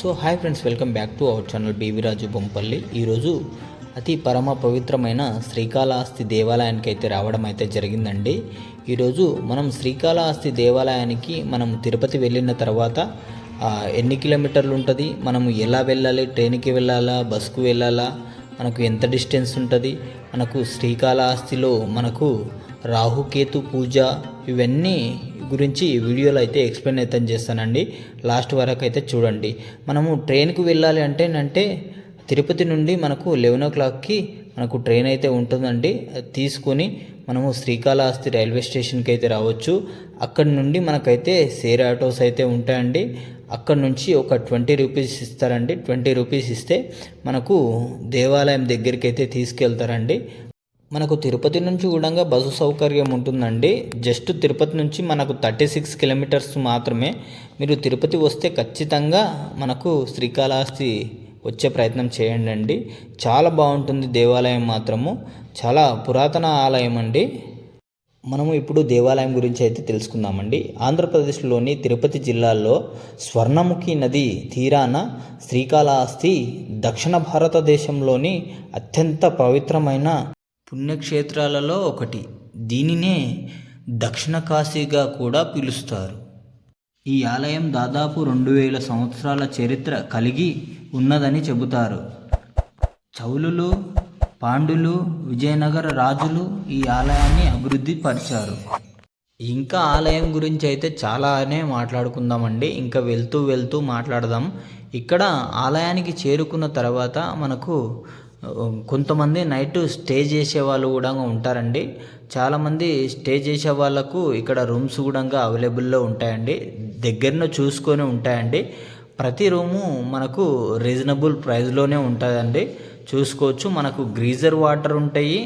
So hi friends, welcome back to our channel BV Raju Bompalli. ఈరోజు అతి పరమ పవిత్రమైన శ్రీకాళహస్తి దేవాలయానికి అయితే రావడం అయితే జరిగిందండి. ఈరోజు మనం శ్రీకాళహస్తి దేవాలయానికి మనం తిరుపతి వెళ్ళిన తర్వాత ఎన్ని కిలోమీటర్లు ఉంటుంది, మనము ఎలా వెళ్ళాలి, ట్రైన్కి వెళ్ళాలా, బస్కు వెళ్ళాలా, మనకు ఎంత డిస్టెన్స్ ఉంటుంది, మనకు శ్రీకాళహస్తిలో మనకు రాహుకేతు పూజ, ఇవన్నీ గురించి వీడియోలో అయితే ఎక్స్ప్లెయిన్ అయితే చేస్తానండి. లాస్ట్ వరకు అయితే చూడండి. మనము ట్రైన్కి వెళ్ళాలి అంటే తిరుపతి నుండి మనకు 11 o'clockకి మనకు ట్రైన్ అయితే ఉంటుందండి. తీసుకొని మనము శ్రీకాళహస్తి రైల్వే స్టేషన్కి అయితే రావచ్చు. అక్కడి నుండి మనకైతే షేర్ ఆటోస్ అయితే ఉంటాయండి. అక్కడ నుంచి ఒక 20 రూపీస్ ఇస్తారండి. 20 రూపీస్ ఇస్తే మనకు దేవాలయం దగ్గరికి అయితే తీసుకెళ్తారండి. మనకు తిరుపతి నుంచి కూడా బస్సు సౌకర్యం ఉంటుందండి. జస్ట్ తిరుపతి నుంచి మనకు 36 కిలోమీటర్స్ మాత్రమే. మీరు తిరుపతి వస్తే ఖచ్చితంగా మనకు శ్రీకాళహస్తి వచ్చే ప్రయత్నం చేయండి. చాలా బాగుంటుంది దేవాలయం, మాత్రము చాలా పురాతన ఆలయం అండి. మనము ఇప్పుడు దేవాలయం గురించి అయితే తెలుసుకుందామండి. ఆంధ్రప్రదేశ్లోని తిరుపతి జిల్లాలో స్వర్ణముఖి నది తీరాన శ్రీకాళహస్తి దక్షిణ భారతదేశంలోని అత్యంత పవిత్రమైన పుణ్యక్షేత్రాలలో ఒకటి. దీనినే దక్షిణ కాశీగా కూడా పిలుస్తారు. ఈ ఆలయం దాదాపు 2000 సంవత్సరాల చరిత్ర కలిగి ఉన్నదని చెబుతారు. చౌలులు, పాండులు, విజయనగర రాజులు ఈ ఆలయాన్ని అభివృద్ధి పరిచారు. ఇంకా ఆలయం గురించి అయితే చాలానే మాట్లాడుకుందామండి. ఇంకా వెళ్తూ మాట్లాడదాం. ఇక్కడ ఆలయానికి చేరుకున్న తర్వాత మనకు కొంతమంది నైట్ స్టే చేసే వాళ్ళు కూడా ఉంటారండి. చాలామంది స్టే చేసే వాళ్ళకు ఇక్కడ రూమ్స్ కూడా అవైలబుల్లో ఉంటాయండి. దగ్గరను చూసుకొని ఉంటాయండి. ప్రతి రూము మనకు రీజనబుల్ ప్రైస్లోనే ఉంటుందండి. చూసుకోవచ్చు. మనకు గ్రీజర్ వాటర్ ఉంటాయి,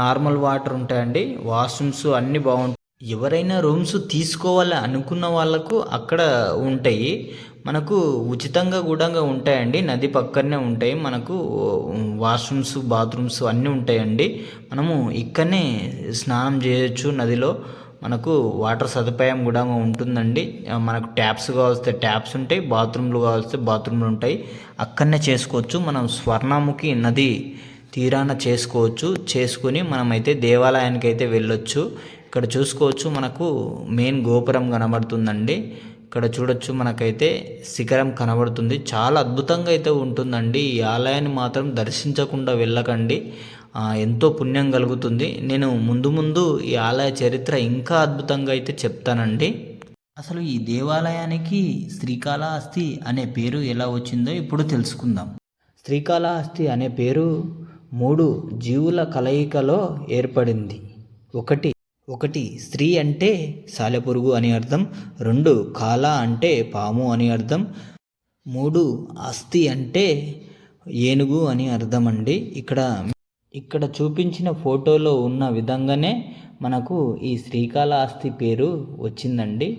నార్మల్ వాటర్ ఉంటాయండి. వాష్రూమ్స్ అన్నీ బాగుంటాయి. ఎవరైనా రూమ్స్ తీసుకోవాలి అనుకున్న వాళ్ళకు అక్కడ ఉంటాయి. మనకు ఉచితంగా కూడా ఉంటాయండి. నది పక్కనే ఉంటాయి. మనకు వాష్రూమ్స్, బాత్రూమ్స్ అన్నీ ఉంటాయండి. మనము ఇక్కడనే స్నానం చేయొచ్చు నదిలో. మనకు వాటర్ సదుపాయం కూడా ఉంటుందండి. మనకు ట్యాప్స్ కావలిస్తే ట్యాప్స్ ఉంటాయి, బాత్రూమ్లు కావలిస్తే బాత్రూమ్లు ఉంటాయి. అక్కడనే చేసుకోవచ్చు. మనం స్వర్ణముఖి నది తీరాన చేసుకొని మనమైతే దేవాలయానికి అయితే వెళ్ళొచ్చు. ఇక్కడ చూసుకోవచ్చు. మనకు మెయిన్ గోపురం కనబడుతుందండి. ఇక్కడ చూడొచ్చు. మనకైతే శిఖరం కనబడుతుంది. చాలా అద్భుతంగా అయితే ఉంటుందండి. ఈ ఆలయాన్ని మాత్రం దర్శించకుండా వెళ్ళకండి. ఎంతో పుణ్యం కలుగుతుంది. నేను ముందు ఈ ఆలయ చరిత్ర ఇంకా అద్భుతంగా అయితే చెప్తానండి. అసలు ఈ దేవాలయానికి శ్రీకాళహస్తి అనే పేరు ఎలా వచ్చిందో ఇప్పుడు తెలుసుకుందాం. శ్రీకాళహస్తి అనే పేరు 3 జీవుల కలయికలో ఏర్పడింది. ఒకటి స్త్రీ అంటే సాలెపురుగు అని అర్థం, 2 కాల అంటే పాము అని అర్థం, 3 అస్థి అంటే ఏనుగు అని అర్థం అండి. ఇక్కడ చూపించిన ఫోటోలో ఉన్న విధంగానే మనకు ఈ శ్రీకాళహస్తి పేరు వచ్చిందండి.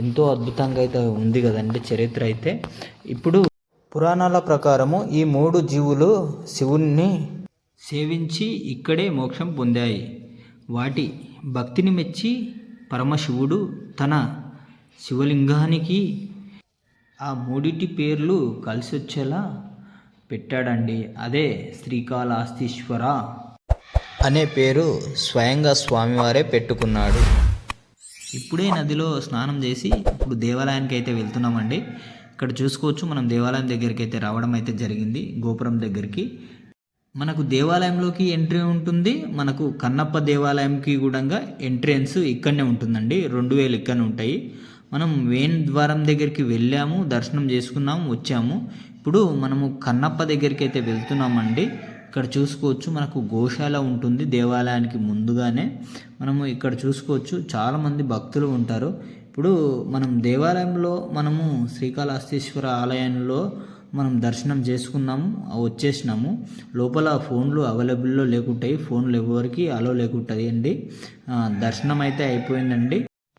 ఎంతో అద్భుతంగా అయితే ఉంది కదండి చరిత్ర అయితే. ఇప్పుడు పురాణాల ప్రకారము ఈ 3 జీవులు శివుణ్ణి సేవించి ఇక్కడే మోక్షం పొందాయి. వాటి భక్తిని మెచ్చి పరమశివుడు తన శివలింగానికి ఆ 3 పేర్లు కలిసి వచ్చేలా పెట్టాడండి. అదే శ్రీకాళహస్తీశ్వర అనే పేరు స్వయంగా స్వామివారే పెట్టుకున్నాడు. ఇప్పుడే నదిలో స్నానం చేసి ఇప్పుడు దేవాలయానికి అయితే వెళ్తున్నామండి. ఇక్కడ చూసుకోవచ్చు. మనం దేవాలయం దగ్గరికి అయితే రావడం అయితే జరిగింది. గోపురం దగ్గరికి మనకు దేవాలయంలోకి ఎంట్రీ ఉంటుంది. మనకు కన్నప్ప దేవాలయంకి కూడా ఎంట్రెన్స్ ఇక్కడనే ఉంటుందండి. 2000 ఇక్కడనే ఉంటాయి. మనం మెయిన్ ద్వారం దగ్గరికి వెళ్ళాము, దర్శనం చేసుకున్నాము, వచ్చాము. ఇప్పుడు మనము కన్నప్ప దగ్గరికి అయితే వెళ్తున్నామండి. ఇక్కడ చూసుకోవచ్చు. మనకు గోశాల ఉంటుంది దేవాలయానికి ముందుగానే. మనము ఇక్కడ చూసుకోవచ్చు. చాలామంది భక్తులు ఉంటారు. ఇప్పుడు మనం దేవాలయంలో మనము శ్రీకాళహస్తీశ్వర ఆలయంలో మనం దర్శనం చేసుకున్నాము, వచ్చేసినాము. లోపల ఫోన్లు అవైలబుల్లో లేకుంటాయి. ఫోన్లు ఎవరికి అలో లేకుంటుంది అండి. దర్శనం అయితే అయిపోయిందండి.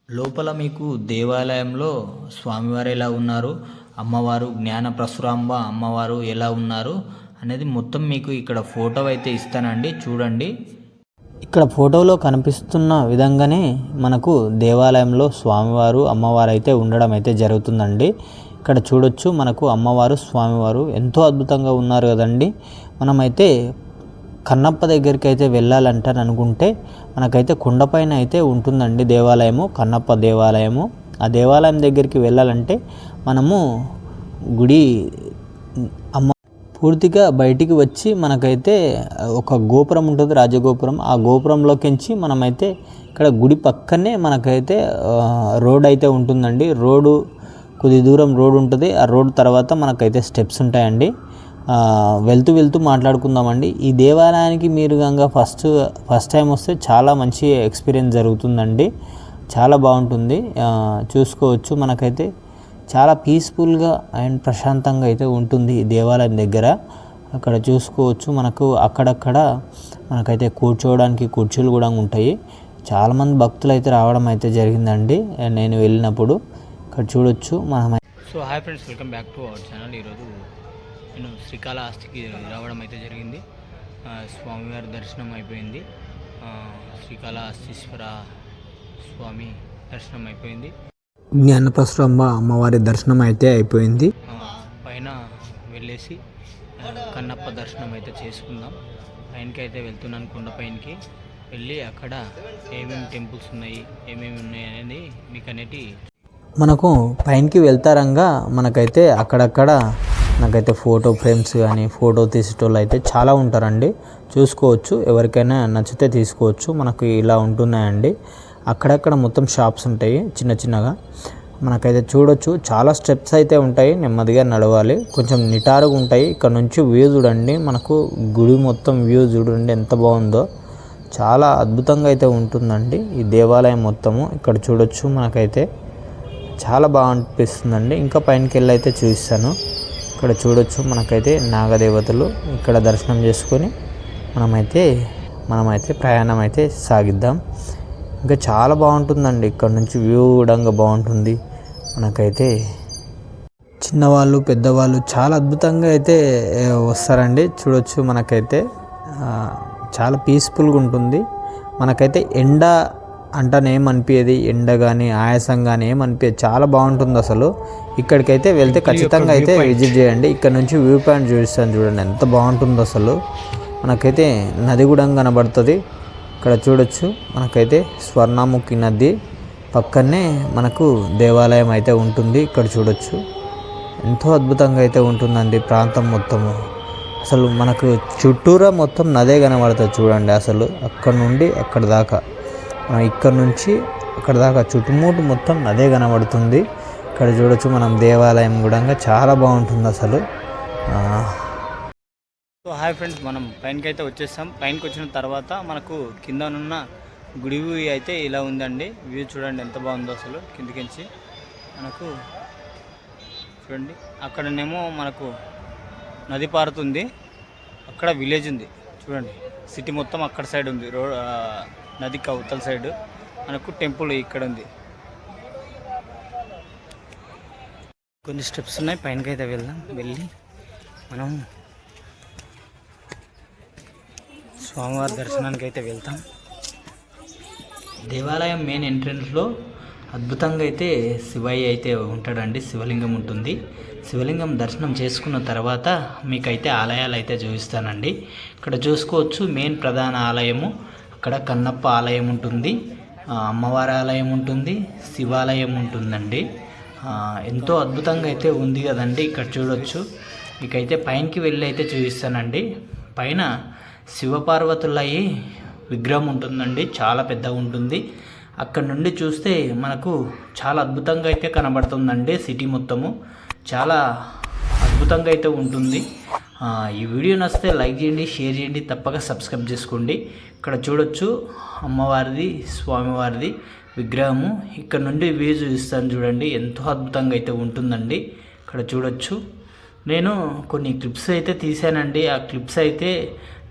లోపల మీకు దేవాలయంలో స్వామివారు ఎలా ఉన్నారు, అమ్మవారు జ్ఞాన ప్రసురాంబ అమ్మవారు ఎలా ఉన్నారు అనేది మొత్తం మీకు ఇక్కడ ఫోటో అయితే ఇస్తానండి. చూడండి. ఇక్కడ ఫోటోలో కనిపిస్తున్న విధంగానే మనకు దేవాలయంలో స్వామివారు అమ్మవారు అయితే ఉండడం అయితే జరుగుతుందండి. ఇక్కడ చూడొచ్చు మనకు అమ్మవారు స్వామివారు ఎంతో అద్భుతంగా ఉన్నారు కదండి. మనమైతే కన్నప్ప దగ్గరికి అయితే వెళ్ళాలంటారు అనుకుంటే మనకైతే కొండపైన అయితే ఉంటుందండి దేవాలయము, కన్నప్ప దేవాలయము. ఆ దేవాలయం దగ్గరికి వెళ్ళాలంటే మనము గుడి పూర్తిగా బయటికి వచ్చి మనకైతే ఒక గోపురం ఉంటుంది, రాజగోపురం. ఆ గోపురంలోకించి మనమైతే ఇక్కడ గుడి పక్కనే మనకైతే రోడ్ అయితే ఉంటుందండి. రోడ్డు కొద్ది దూరం రోడ్ ఉంటుంది. ఆ రోడ్ తర్వాత మనకైతే స్టెప్స్ ఉంటాయండి. వెళ్తూ మాట్లాడుకుందామండి. ఈ దేవాలయానికి మీరు కనుక ఫస్ట్ టైం వస్తే చాలా మంచి ఎక్స్పీరియన్స్ జరుగుతుందండి. చాలా బాగుంటుంది. చూసుకోవచ్చు మనకైతే చాలా పీస్ఫుల్గా అండ్ ప్రశాంతంగా అయితే ఉంటుంది ఈ దేవాలయం దగ్గర. అక్కడ చూసుకోవచ్చు మనకు అక్కడక్కడ మనకైతే కూర్చోవడానికి కుర్చీలు కూడా ఉంటాయి. చాలామంది భక్తులు అయితే రావడం అయితే జరిగిందండి నేను వెళ్ళినప్పుడు. ఇక్కడ చూడొచ్చు మనం. So hi friends, welcome back to our channel. ఈరోజు నేను శ్రీకాళహస్తికి రావడం అయితే జరిగింది. స్వామివారి దర్శనం అయిపోయింది. శ్రీకాళహస్తీశ్వర స్వామి దర్శనం అయిపోయింది. జ్ఞానప్రసూరమ్మ అమ్మవారి దర్శనం అయితే అయిపోయింది. పైన వెళ్ళేసి కన్నప్ప దర్శనం అయితే చేసుకుందాం. పైనకి అయితే వెళ్తున్నాను. కొండపైనకి వెళ్ళి అక్కడ ఏమేమి టెంపుల్స్ ఉన్నాయి, ఏమేమి ఉన్నాయి అనేది మీకు అనేది మనకు పైనకి వెళ్తారంగా మనకైతే అక్కడక్కడ నాకైతే ఫోటో ఫ్రేమ్స్ కానీ ఫోటో తీసేటోళ్ళు అయితే చాలా ఉంటారండి. చూసుకోవచ్చు, ఎవరికైనా నచ్చితే తీసుకోవచ్చు. మనకు ఇలా ఉంటున్నాయండి. అక్కడక్కడ మొత్తం షాప్స్ ఉంటాయి చిన్నగా. మనకైతే చూడొచ్చు చాలా స్టెప్స్ అయితే ఉంటాయి. నెమ్మదిగా నడవాలి, కొంచెం నిటారుగా ఉంటాయి. ఇక్కడ నుంచి వ్యూ చూడండి, మనకు గుడి మొత్తం వ్యూ చూడండి ఎంత బాగుందో. చాలా అద్భుతంగా అయితే ఉంటుందండి ఈ దేవాలయం మొత్తము. ఇక్కడ చూడొచ్చు మనకైతే చాలా బాగా అనిపిస్తుందండి. ఇంకా పైనకి వెళ్ళి అయితే చూపిస్తాను. ఇక్కడ చూడొచ్చు మనకైతే నాగదేవతలు. ఇక్కడ దర్శనం చేసుకొని మనమైతే ప్రయాణం అయితే సాగిద్దాం. ఇంకా చాలా బాగుంటుందండి. ఇక్కడ నుంచి వ్యూ కూడా బాగుంటుంది. మనకైతే చిన్నవాళ్ళు పెద్దవాళ్ళు చాలా అద్భుతంగా అయితే వస్తారండి. చూడొచ్చు మనకైతే చాలా పీస్ఫుల్గా ఉంటుంది. మనకైతే ఎండ అంటేనేమనిపించేది, ఎండ కానీ ఆయాసం కానీ ఏమనిపించేది, చాలా బాగుంటుంది అసలు. ఇక్కడికైతే వెళ్తే ఖచ్చితంగా అయితే విజిట్ చేయండి. ఇక్కడ నుంచి వ్యూ పాయింట్ చూపిస్తాను చూడండి ఎంత బాగుంటుందో అసలు. మనకైతే నది కూడా కనబడుతుంది. ఇక్కడ చూడొచ్చు మనకైతే స్వర్ణముఖి నది పక్కనే మనకు దేవాలయం అయితే ఉంటుంది. ఇక్కడ చూడొచ్చు ఎంతో అద్భుతంగా అయితే ఉంటుందండి ప్రాంతం మొత్తము. అసలు మనకు చుట్టూరా మొత్తం నదే కనబడుతుంది చూడండి. అసలు అక్కడ నుండి అక్కడ దాకా, ఇక్కడ నుంచి అక్కడ దాకా చుట్టుముట్టు మొత్తం నదే కనబడుతుంది. ఇక్కడ చూడొచ్చు మనం దేవాలయం కూడా చాలా బాగుంటుంది అసలు. సో హాయ్ ఫ్రెండ్స్, మనం పైనకి అయితే వచ్చేస్తాం. పైనకి వచ్చిన తర్వాత మనకు కిందనున్న గుడి అయితే ఇలా ఉందండి. వ్యూ చూడండి ఎంత బాగుందో అసలు. కిందికించి మనకు చూడండి, అక్కడనేమో మనకు నది పారుతుంది, అక్కడ విలేజ్ ఉంది చూడండి. సిటీ మొత్తం అక్కడ సైడ్ ఉంది, నదికి అవతల సైడ్ మనకు టెంపుల్ ఇక్కడ ఉంది. కొన్ని స్టెప్స్ ఉన్నాయి, పైనకైతే వెళ్దాం. వెళ్ళి మనం స్వామివారి దర్శనానికి అయితే వెళ్తాం. దేవాలయం మెయిన్ ఎంట్రన్స్లో అద్భుతంగా అయితే శివయ్య అయితే ఉంటాడండి. శివలింగం ఉంటుంది. శివలింగం దర్శనం చేసుకున్న తర్వాత మీకైతే ఆలయాలు అయితే చూపిస్తానండి. ఇక్కడ చూసుకోవచ్చు మెయిన్ ప్రధాన ఆలయము. అక్కడ కన్నప్ప ఆలయం ఉంటుంది, అమ్మవారి ఆలయం ఉంటుంది, శివాలయం ఉంటుందండి. ఎంతో అద్భుతంగా అయితే ఉంది కదండి. ఇక్కడ చూడొచ్చు. మీకైతే పైనకి వెళ్ళి అయితే చూపిస్తానండి. పైన శివపార్వతులయ్యి విగ్రహం ఉంటుందండి, చాలా పెద్దగా ఉంటుంది. అక్కడ నుండి చూస్తే మనకు చాలా అద్భుతంగా అయితే కనబడుతుందండి. సిటీ మొత్తము చాలా అద్భుతంగా అయితే ఉంటుంది. ఈ వీడియో నచ్చితే లైక్ చేయండి, షేర్ చేయండి, తప్పక సబ్స్క్రైబ్ చేసుకోండి. ఇక్కడ చూడొచ్చు అమ్మవారిది స్వామివారిది విగ్రహము. ఇక్కడ నుండి వ్యూ చూపిస్తాను చూడండి, ఎంతో అద్భుతంగా అయితే ఉంటుందండి. ఇక్కడ చూడొచ్చు. నేను కొన్ని క్లిప్స్ అయితే తీసానండి. ఆ క్లిప్స్ అయితే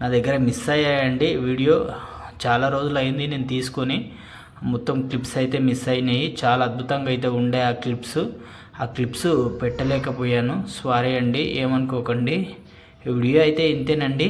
నా దగ్గర మిస్ అయ్యాయండి. వీడియో చాలా రోజులు అయింది నేను తీసుకొని, మొత్తం క్లిప్స్ అయితే మిస్ అయినాయి. చాలా అద్భుతంగా అయితే ఉండే ఆ క్లిప్స్ పెట్టలేకపోయాను. సారీ అండి, ఏమనుకోకండి. ఈ వీడియో అయితే ఇంతేనండి.